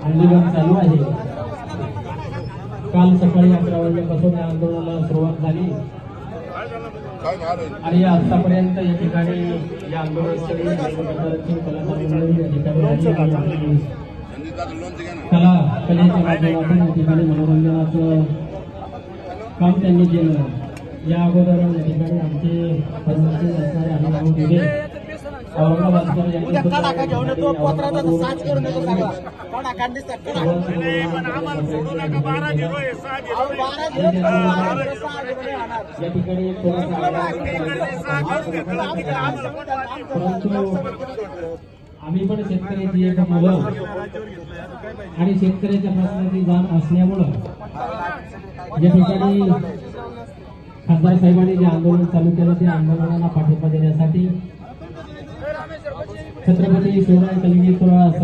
आंदोलन चालू आहे। काल सकाळी 11 वाजल्यापासून या आंदोलनाला सुरुवात झाली आणि आतापर्यंत या ठिकाणी या आंदोलनासाठी कलेच्या माध्यमातून या ठिकाणी मनोरंजनाचं काम त्यांनी केलं। या अगोदर या ठिकाणी आमचे पदाधिकारी असणारे हरिभाऊ दिघे औरंगाबादकर यांनी या ठिकाणी आम्ही पण शेतकऱ्याची एक मुलं आणि शेतकऱ्याच्या प्रश्नाची जाण असल्यामुळं या ठिकाणी खासदार साहेबांनी जे आंदोलन चालू केलं त्या आंदोलनाला पाठिंबा देण्यासाठी छत्रपती शिवराय कलगीकर